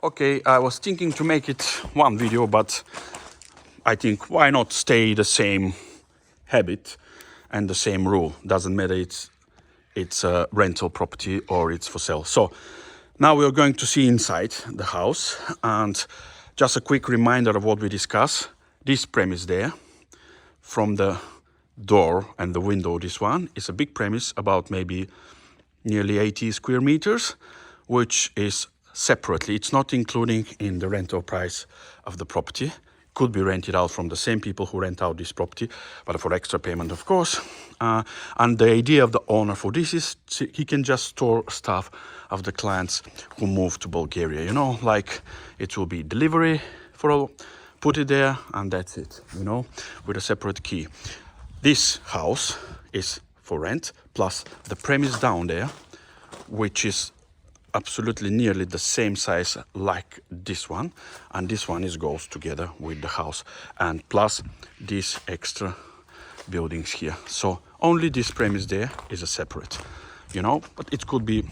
Okay, I was thinking to make it one video, but I think why not stay the same habit and the same rule. Doesn't matter it's a rental property or it's for sale. So now we're going to see inside the house, and just a quick reminder of what we discussed. This premise there, from the door and the window, this one is a big premise, about maybe nearly 80 square meters, which is separately, it's not including in the rental price of the property. Could be rented out from the same people who rent out this property, but for extra payment, of course. And the idea of the owner for this is he can just store stuff of the clients who move to Bulgaria. You know, like it will be delivery for all, put it there, and that's it. You know, with a separate key. This house is for rent, plus the premise down there, which is absolutely nearly the same size like this one, and this one goes together with the house, and plus these extra buildings here. So only this premise there is a separate, you know, but it could be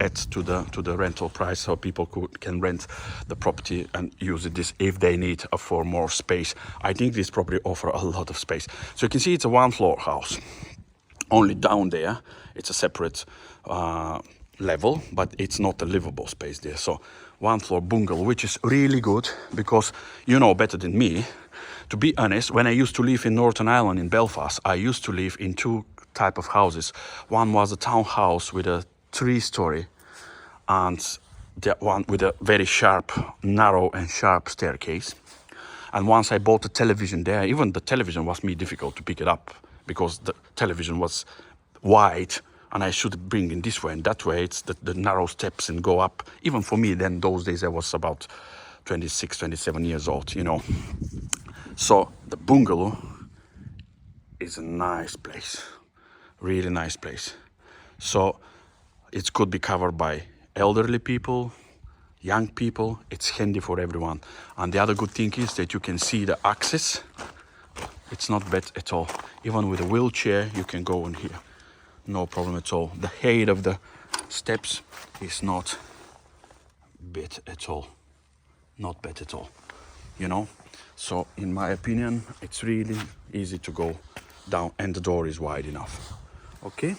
add to the rental price, so people can rent the property and use this if they need for more space. I think this property offer a lot of space. So you can see it's a one floor house. Only down there it's a separate level, but it's not a livable space there. So one floor bungalow, which is really good, because you know better than me, to be honest, when I used to live in Northern Ireland in Belfast, I used to live in two type of houses. One was a townhouse with a 3-story, and that one with a very sharp, narrow and sharp staircase. And once I bought a television there, even the television was me difficult to pick it up, because the television was wide and I should bring in this way and that way. It's the narrow steps and go up. Even for me then, those days I was about 26, 27 years old, you know. So the bungalow is a nice place, really nice place. So it could be covered by elderly people, young people. It's handy for everyone. And the other good thing is that you can see the access. It's not bad at all. Even with a wheelchair, you can go in here. No problem at all. The height of the steps is not bad at all. Not bad at all, you know. So in my opinion, it's really easy to go down, and the door is wide enough. Okay,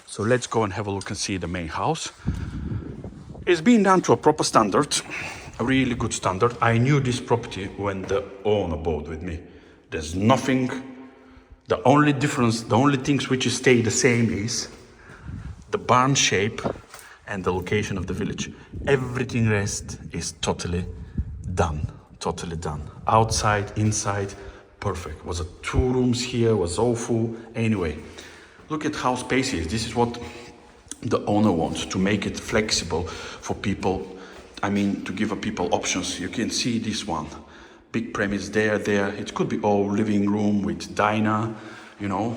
so let's go and have a look and see the main house. It's been done to a proper standard, a really good standard. I knew this property when the owner bought with me. There's nothing. The only difference, the only things which stay the same is the barn shape and the location of the village. Everything rest is totally done, totally done. Outside, inside, perfect. Was a 2 rooms here, was awful. Anyway, look at how spacious. This is what the owner wants, to make it flexible for people. I mean, to give people options. You can see this one. Big premise there. It could be all living room with diner, you know.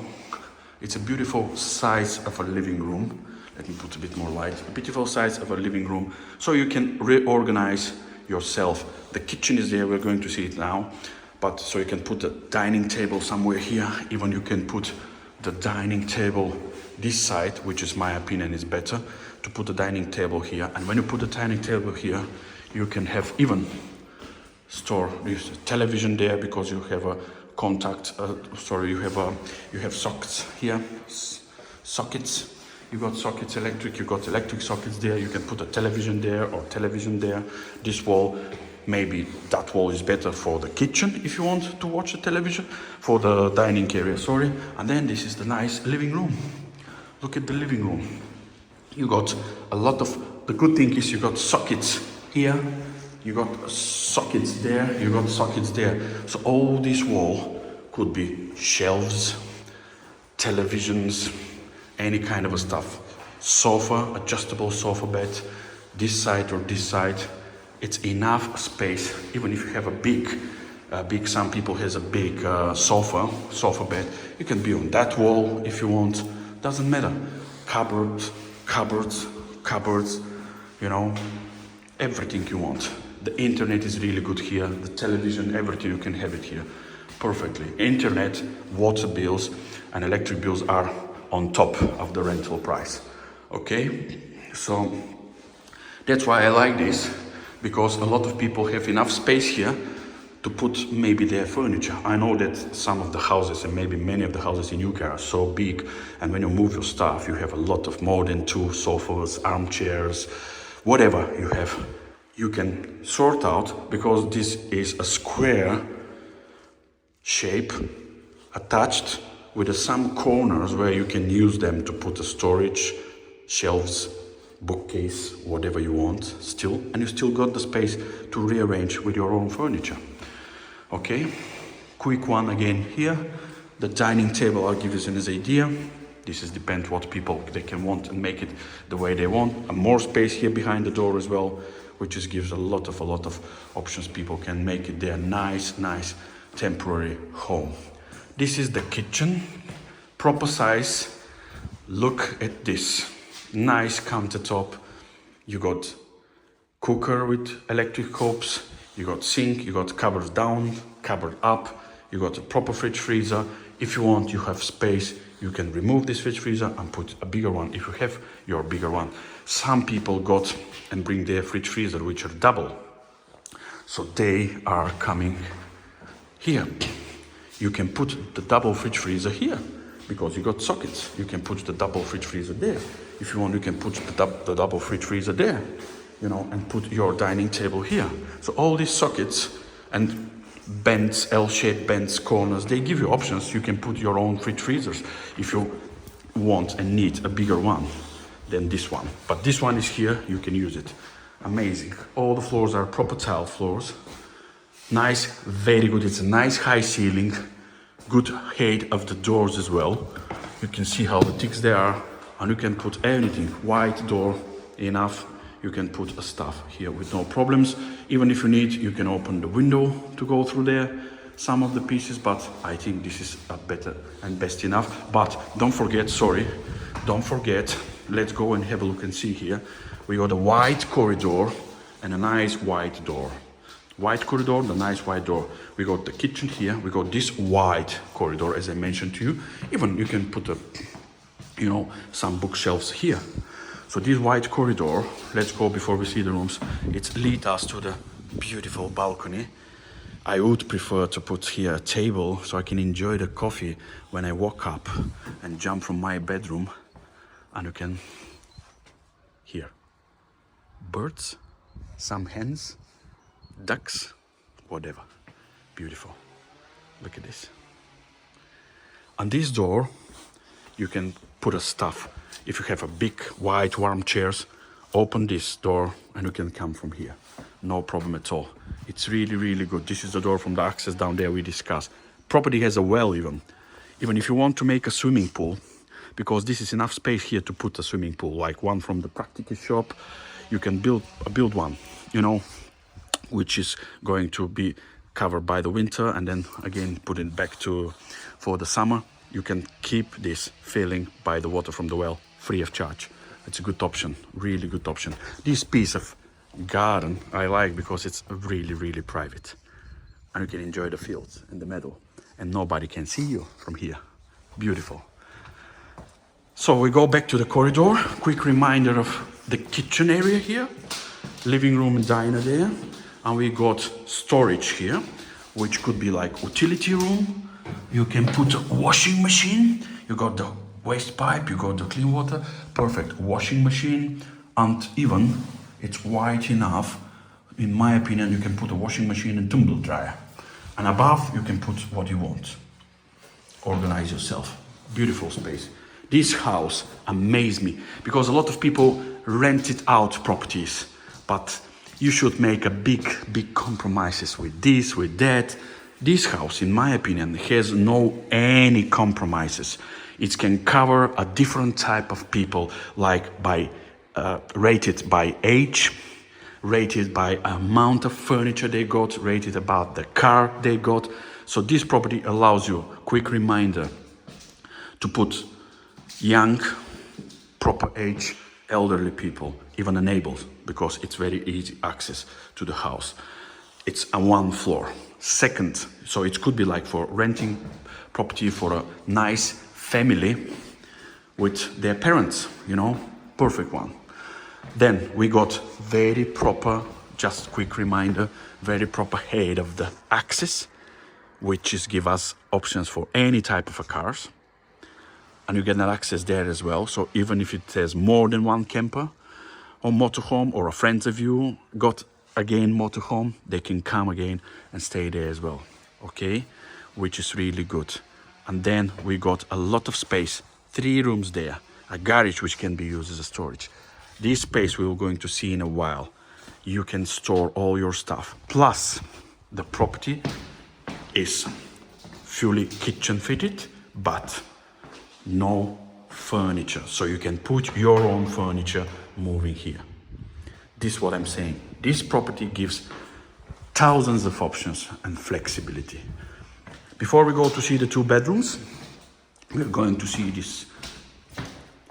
It's a beautiful size of a living room. Let me put a bit more light. A beautiful size of a living room, so you can reorganize yourself. The kitchen is there, we're going to see it now. But so you can put a dining table somewhere here. Even you can put the dining table this side, which is my opinion is better, to put the dining table here. And when you put the dining table here, you can have even store this television there, because you have a contact. You have sockets here. Sockets. You got sockets electric. You got electric sockets there. You can put a television there or television there. This wall, maybe that wall is better for the kitchen if you want to watch the television. For the dining area, sorry. And then this is the nice living room. Look at the living room. You got a lot of. The good thing is you got sockets here. You got sockets there, you got sockets there. So all this wall could be shelves, televisions, any kind of stuff. Sofa, adjustable sofa bed, this side or this side. It's enough space. Even if you have a big, some people has a big sofa bed. You can be on that wall if you want. Doesn't matter. Cupboards, you know, everything you want. The internet is really good here. The television, everything, you can have it here perfectly. Internet, water bills and electric bills are on top of the rental price. Okay, so that's why I like this. because a lot of people have enough space here to put maybe their furniture. I know that some of the houses, and maybe many of the houses in UK, are so big, and when you move your stuff, you have a lot of more than 2 sofas, armchairs, whatever you have. You can sort out, because this is a square shape attached with some corners where you can use them to put a storage, shelves, bookcase, whatever you want still, and you still got the space to rearrange with your own furniture. Okay, quick one again here. The dining table, I'll give you an idea. This is depend what people they can want and make it the way they want. And more space here behind the door as well, which just gives a lot of options. People can make it their nice temporary home. This is the kitchen, proper size. Look at this, nice countertop. You got cooker with electric hobs, you got sink, you got cupboards down, cupboard up, you got a proper fridge freezer. If you want, you have space, you can remove this fridge freezer and put a bigger one if you have your bigger one. Some people got and bring their fridge freezer which are double, so they are coming here. You can put the double fridge freezer here because you got sockets. You can put the double fridge freezer there. If you want, you can put the double fridge freezer there, you know, and put your dining table here. So all these sockets and bends, L-shaped bends, corners, they give you options. You can put your own fridge freezers if you want and need a bigger one than this one. But this one is here, you can use it. Amazing. All the floors are proper tile floors. Nice, very good. It's a nice high ceiling, good height of the doors as well. You can see how the thick they are, and you can put anything. White door, enough. You can put a stuff here with no problems. Even if you need, you can open the window to go through there, some of the pieces, but I think this is a better and best enough. But don't forget, let's go and have a look and see here. We got a wide corridor and a nice white door. White corridor, the nice white door. We got the kitchen here. We got this wide corridor, as I mentioned to you. Even you can put some bookshelves here. So this wide corridor, let's go before we see the rooms. It leads us to the beautiful balcony. I would prefer to put here a table so I can enjoy the coffee when I walk up and jump from my bedroom, and you can hear birds, some hens, ducks, whatever. Beautiful. Look at this. On this door, you can put a stuff. If you have a big, white, warm chairs, open this door and you can come from here. No problem at all. It's really, really good. This is the door from the access down there we discussed. Property has a well even if you want to make a swimming pool, because this is enough space here to put a swimming pool, like one from the practical shop. You can build one, which is going to be covered by the winter, and then again put it back for the summer. You can keep this filling by the water from the well free of charge. It's a good option, really good option. This piece of garden I like because it's really, really private, and you can enjoy the fields and the meadow, and nobody can see you from here. Beautiful. So we go back to the corridor. Quick reminder of the kitchen area here, living room and diner there, and we got storage here, which could be like utility room. You can put a washing machine. You got the waste pipe, you got the clean water, perfect washing machine, and even it's wide enough. In my opinion, you can put a washing machine and tumble dryer, and above you can put what you want. Organize yourself. Beautiful space. This house amazed me because a lot of people rent it out properties, but you should make a big compromises with this, with that. This house, in my opinion, has any compromises. It can cover a different type of people, like rated by age, rated by amount of furniture they got, rated about the car they got. So this property allows you, quick reminder, to put young, proper age, elderly people, even enabled, because it's very easy access to the house. It's a 1 floor. Second, so it could be like for renting property for a nice family with their parents, perfect one. Then we got very proper just quick reminder, very proper head of the axis, which is give us options for any type of a cars. And you get an access there as well. So even if it has more than one camper or motorhome, or a friends of you got again motorhome, they can come again and stay there as well. Okay, which is really good. And then we got a lot of space, 3 rooms there, a garage which can be used as a storage. This space we will going to see in a while. You can store all your stuff. Plus, the property is fully kitchen fitted, but no furniture. So you can put your own furniture moving here. This is what I'm saying. This property gives thousands of options and flexibility. Before we go to see the 2 bedrooms, we're going to see this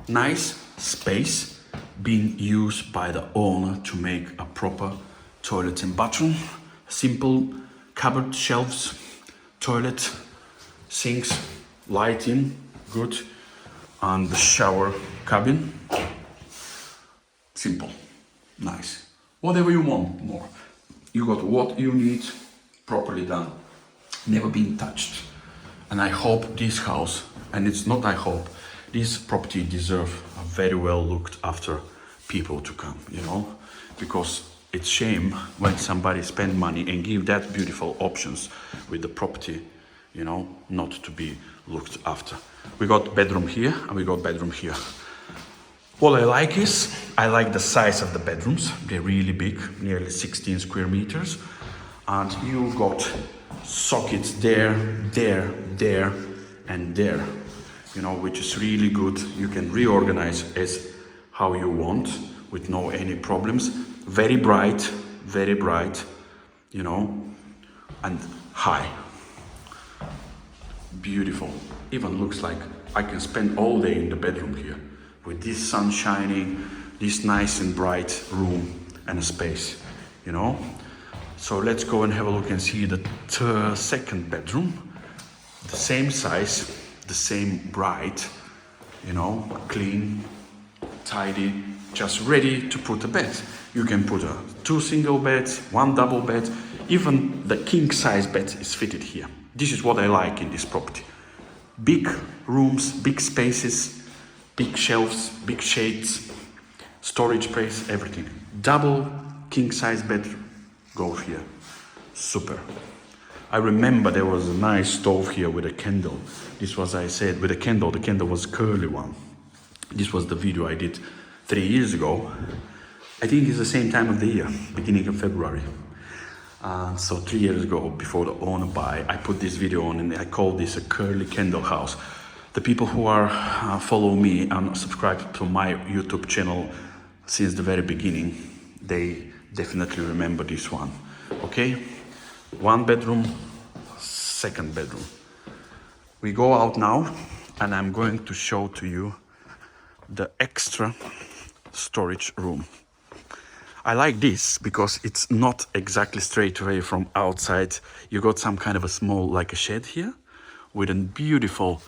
nice space being used by the owner to make a proper toilet and bathroom. Simple cupboard, shelves, toilet, sinks, lighting, good, and the shower cabin. Simple, nice. Whatever you want more. You got what you need, properly done, never been touched. And I hope this house, and it's not I hope, this property deserve a very well looked after people to come, you know, because it's shame when somebody spend money and give that beautiful options with the property, you know, not to be looked after. We got bedroom here and we got bedroom here. What I like is, I like the size of the bedrooms. They're really big, nearly 16 square meters. And you got sockets there, there, there, and there, you know, which is really good. You can reorganize as how you want with no any problems. Very bright, you know, and high. Beautiful. Even looks like I can spend all day in the bedroom here with this sun shining, this nice and bright room and a space, you know. So let's go and have a look and see the second bedroom. The same size, the same bright, you know, clean, tidy, just ready to put a bed. You can put 2 single beds, 1 double bed, even the king size bed is fitted here. This is what I like in this property. Big rooms, big spaces, big shelves, big shades, storage space, everything. Double king size bed goes here. Super. I remember there was a nice stove here with a candle. This was, I said, with a candle. The candle was curly one. This was the video I did 3 years ago. I think it's the same time of the year, beginning of February. So 3 years ago, before the owner buy, I put this video on and I call this a curly candle house. The people who are follow me and subscribe to my YouTube channel since the very beginning, they definitely remember this one. Okay, 1 bedroom, 2nd bedroom. We go out now and I'm going to show to you the extra storage room. I like this because it's not exactly straight away from outside. You got some kind of a small, like a shed here with a beautiful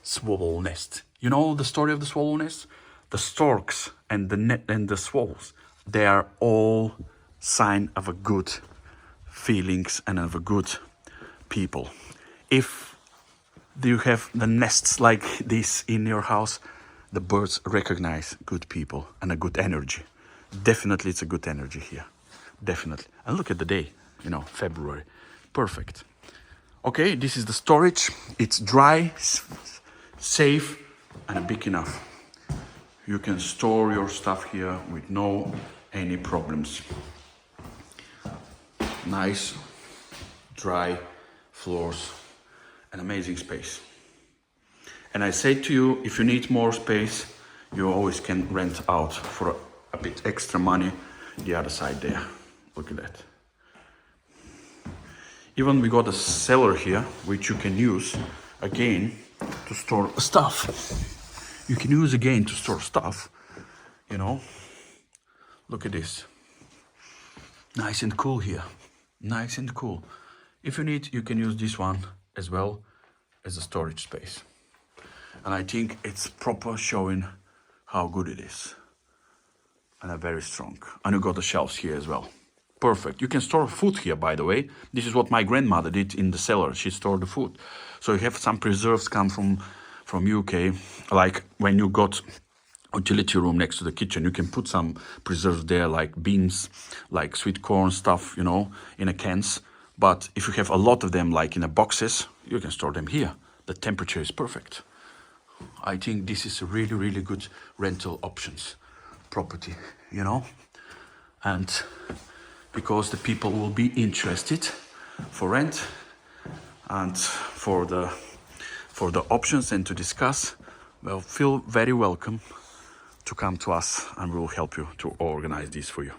swallow nest. You know the story of the swallow nest? The storks and the net and the swallows, they are all sign of a good feelings and of a good people. If you have the nests like this in your house, the birds recognize good people and a good energy. Definitely it's a good energy here. Definitely. And look at the day, you know, February. Perfect. Okay, this is the storage. It's dry, safe, and big enough. You can store your stuff here with no any problems. Nice, dry floors, an amazing space. And I say to you, if you need more space, you always can rent out for a bit extra money the other side there. Look at that. Even we got a cellar here, which you can use again to store stuff. You can use again to store stuff, you know. Look at this. Nice and cool here. Nice and cool. If you need, you can use this one as well as a storage space. And I think it's proper showing how good it is. And are very strong. And you got the shelves here as well. perfect. You can store food here, by the way. This is what my grandmother did in the cellar. She stored the food. So you have some preserves come from UK, like when you got utility room next to the kitchen, you can put some preserves there, like beans, like sweet corn stuff, you know, in a cans. But if you have a lot of them, like in a boxes, you can store them here. The temperature is perfect. I think this is a really, really good rental options property, you know, and because the people will be interested for rent and for the options and to discuss, well, feel very welcome to come to us and we will help you to organize this for you.